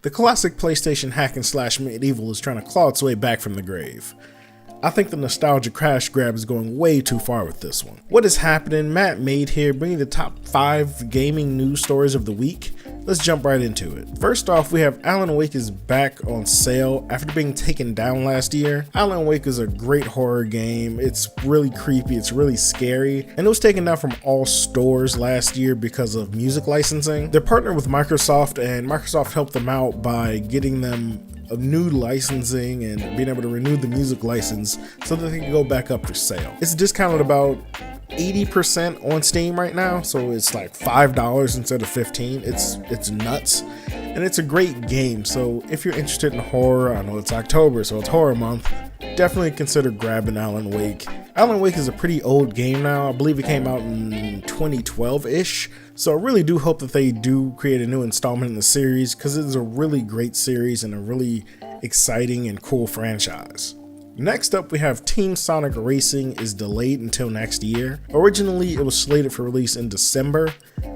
The classic PlayStation hack and slash Medieval is trying to claw its way back from the grave. I think the nostalgia crash grab is going way too far with this one. What is happening? Mattmade here, bringing the top 5 gaming news stories of the week. Let's jump right into it. First off, we have Alan Wake is back on sale after being taken down last year. Alan Wake is a great horror game. It's really creepy, it's really scary, and it was taken down from all stores last year because of music licensing. They're partnered with Microsoft, and Microsoft helped them out by getting them a new licensing and being able to renew the music license so that they can go back up for sale. It's discounted about 80% on Steam right now, so it's like $5 instead of $15. It's nuts, and it's a great game. So if you're interested in horror, I know it's October, so it's horror month, definitely consider grabbing Alan Wake. Alan Wake is a pretty old game now. I believe it came out in 2012-ish. So I really do hope that they do create a new installment in the series, because it is a really great series and a really exciting and cool franchise. Next up, we have Team Sonic Racing is delayed until next year. Originally, it was slated for release in December.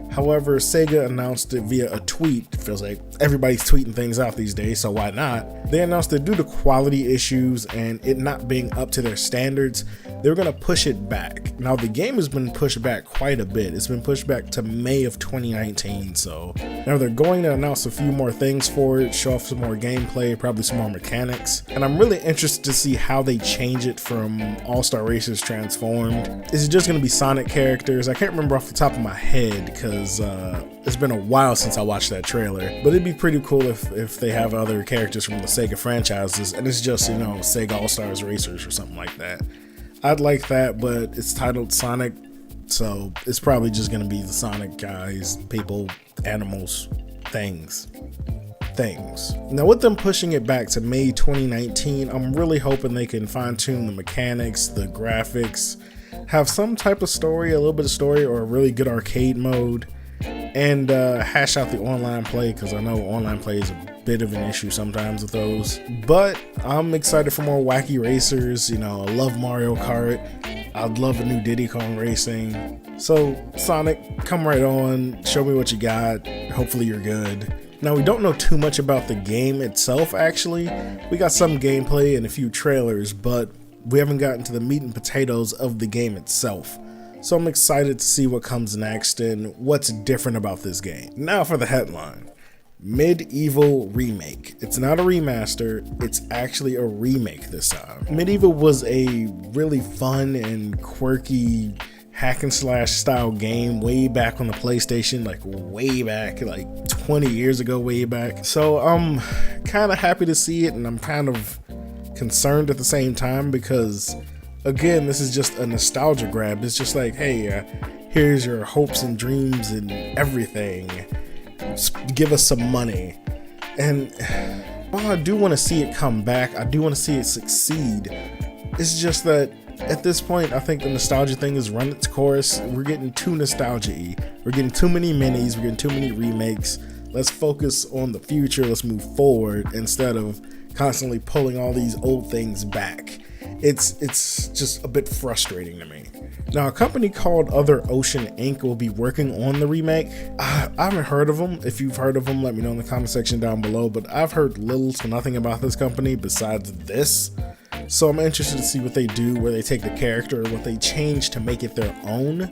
However, Sega announced it via a tweet. It feels like everybody's tweeting things out these days, so why not? They announced that due to quality issues and it not being up to their standards, they were going to push it back. Now, the game has been pushed back quite a bit. It's been pushed back to May of 2019, so now they're going to announce a few more things for it, show off some more gameplay, probably some more mechanics, and I'm really interested to see how they change it from All-Star Racers Transformed. Is it just going to be Sonic characters? I can't remember off the top of my head because it's been a while since I watched that trailer, but it'd be pretty cool if they have other characters from the Sega franchises and it's just, you know, Sega All-Stars Racers or something like that. I'd like that, but it's titled Sonic, so it's probably just going to be the Sonic guys, people, animals, things. Now, with them pushing it back to May 2019, I'm really hoping they can fine-tune the mechanics, the graphics, have some type of story, a little bit of story, or a really good arcade mode, and hash out the online play, because I know online play is a bit of an issue sometimes with those. But I'm excited for more wacky racers. You know, I love Mario Kart. I'd love a new Diddy Kong Racing. So Sonic, come right on, show me what you got. Hopefully you're good. Now, we don't know too much about the game itself, actually. We got some gameplay and a few trailers, but we haven't gotten to the meat and potatoes of the game itself. So I'm excited to see what comes next and what's different about this game. Now for the headline. Medieval Remake. It's not a remaster, it's actually a remake this time. Medieval was a really fun and quirky hack and slash style game way back on the PlayStation, like way back, like 20 years ago, way back. So I'm kind of happy to see it, and I'm kind of concerned at the same time because, again, this is just a nostalgia grab. It's just like, hey, here's your hopes and dreams and everything. Give us some money. And while I do want to see it come back, I do want to see it succeed. It's just that at this point, I think the nostalgia thing has run its course. We're getting too nostalgia-y. We're getting too many minis. We're getting too many remakes. Let's focus on the future. Let's move forward instead of constantly pulling all these old things back. It's just a bit frustrating to me. Now, a company called Other Ocean Inc. will be working on the remake. I haven't heard of them. If you've heard of them, let me know in the comment section down below. But I've heard little to nothing about this company besides this. So I'm interested to see what they do, where they take the character, what they change to make it their own.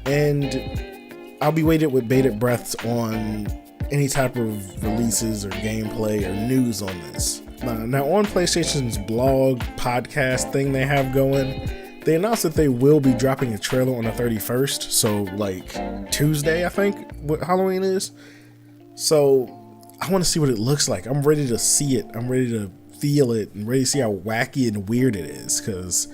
And I'll be waiting with bated breaths on any type of releases or gameplay or news on this. Now on PlayStation's blog podcast thing they have going, they announced that they will be dropping a trailer on the 31st. So like Tuesday, I think, what Halloween is. So I want to see what it looks like. I'm ready to see it. I'm ready to feel it and ready to see how wacky and weird it is, because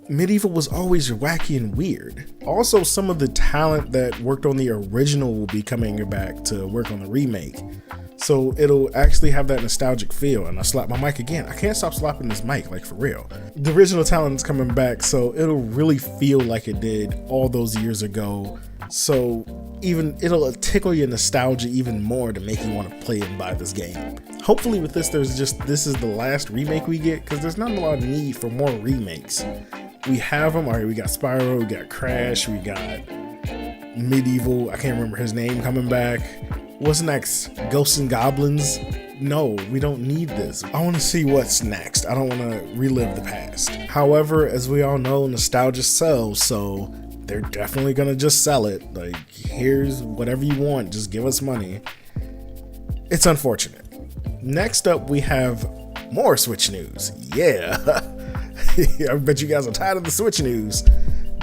Medieval was always wacky and weird. Also, some of the talent that worked on the original will be coming back to work on the remake. So it'll actually have that nostalgic feel. And I slap my mic again. I can't stop slapping this mic, like for real. The original talent is coming back, so it'll really feel like it did all those years ago. So even it'll tickle your nostalgia even more to make you want to play and buy this game. Hopefully with this, this is the last remake we get, because there's not a lot of need for more remakes. We have them. All right, we got Spyro, we got Crash, we got Medieval. I can't remember his name coming back. What's next? Ghosts and Goblins? No, we don't need this. I want to see what's next. I don't want to relive the past. However, as we all know, nostalgia sells, so they're definitely gonna just sell it. Like, here's whatever you want, just give us money. It's unfortunate. Next up, we have more Switch news. Yeah. I bet you guys are tired of the Switch news.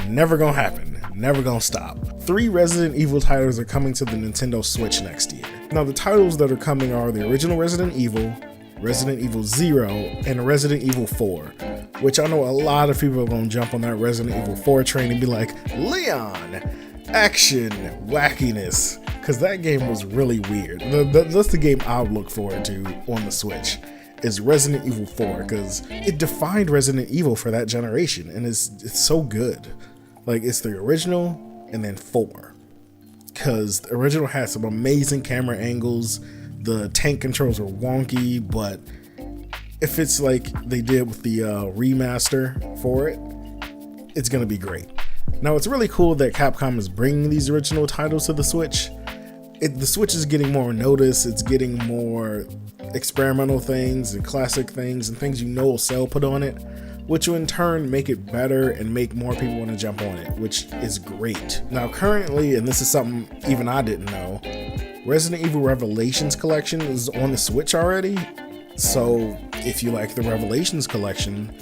Never gonna happen. Never gonna stop. 3 Resident Evil titles are coming to the Nintendo Switch next year. Now, the titles that are coming are the original Resident Evil, Resident Evil 0, and Resident Evil 4, which I know a lot of people are gonna jump on that Resident Evil 4 train and be like, Leon, action, wackiness, because that game was really weird. That's the game I would look forward to on the Switch, is Resident Evil 4, because it defined Resident Evil for that generation, and it's so good. Like, it's the original and then 4, because the original had some amazing camera angles. The tank controls were wonky, but if it's like they did with the remaster for it, it's gonna be great. Now, it's really cool that Capcom is bringing these original titles to the Switch. The Switch is getting more notice. It's getting more experimental things and classic things and things you know will sell put on it, which will in turn make it better and make more people want to jump on it, which is great. Now, currently, and this is something even I didn't know, Resident Evil Revelations Collection is on the Switch already. So if you like the Revelations Collection,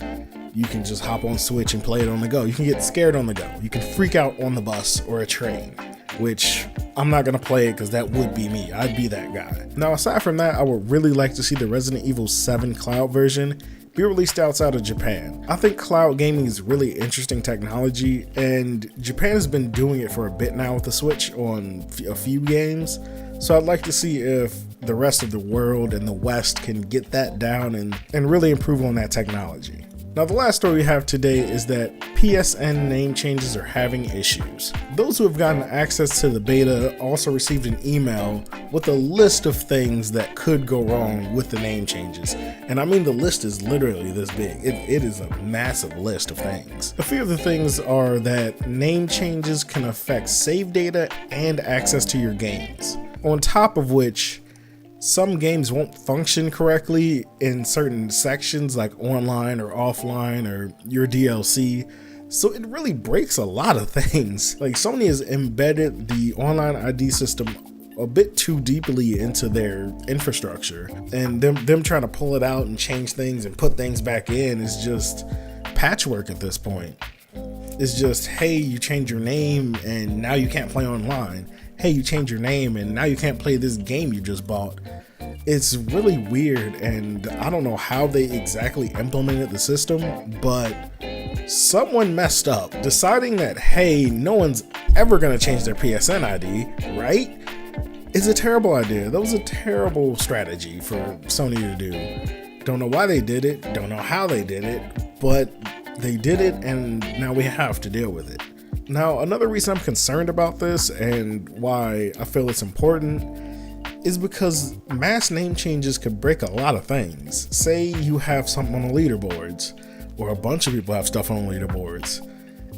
you can just hop on Switch and play it on the go. You can get scared on the go. You can freak out on the bus or a train, which I'm not gonna play it because that would be me. I'd be that guy. Now, aside from that, I would really like to see the Resident Evil 7 cloud version be released outside of Japan. I think cloud gaming is really interesting technology, and Japan has been doing it for a bit now with the Switch on a few games. So I'd like to see if the rest of the world and the West can get that down and really improve on that technology. Now, the last story we have today is that PSN Name Changes are having issues. Those who have gotten access to the beta also received an email with a list of things that could go wrong with the name changes. And I mean, the list is literally this big. It is a massive list of things. A few of the things are that name changes can affect save data and access to your games. On top of which, some games won't function correctly in certain sections like online or offline or your DLC. So it really breaks a lot of things. Like, Sony has embedded the online ID system a bit too deeply into their infrastructure, and them trying to pull it out and change things and put things back in is just patchwork at this point. It's just, hey, you change your name and now you can't play online. Hey, you change your name and now you can't play this game you just bought. It's really weird, and I don't know how they exactly implemented the system, but someone messed up deciding that, hey, no one's ever gonna change their PSN ID, right? It's a terrible idea. That was a terrible strategy for Sony to do. Don't know why they did it, don't know how they did it, but they did it, and now we have to deal with it. Now, another reason I'm concerned about this and why I feel it's important is because mass name changes could break a lot of things. Say you have something on the leaderboards, or a bunch of people have stuff on leaderboards,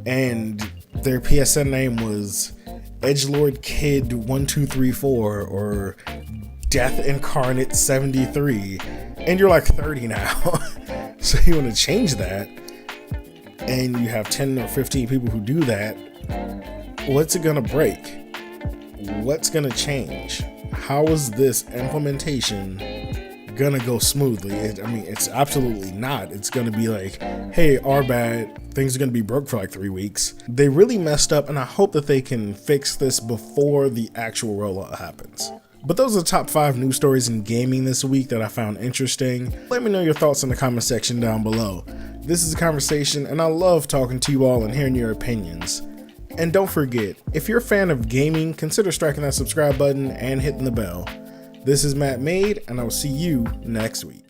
and their PSN name was Edgelord Kid 1234 or Death Incarnate 73, and you're like 30 now. So you want to change that, and you have 10 or 15 people who do that. What's it gonna break? What's gonna change? How is this implementation gonna go smoothly? It's absolutely not. It's gonna be like, hey, our bad, things are gonna be broke for like 3 weeks. They really messed up, and I hope that they can fix this before the actual rollout happens. But those are the top 5 news stories in gaming this week that I found interesting. Let me know your thoughts in the comment section down below. This is a conversation, and I love talking to you all and hearing your opinions. And don't forget, if you're a fan of gaming, consider striking that subscribe button and hitting the bell. This is Mattmade, and I will see you next week.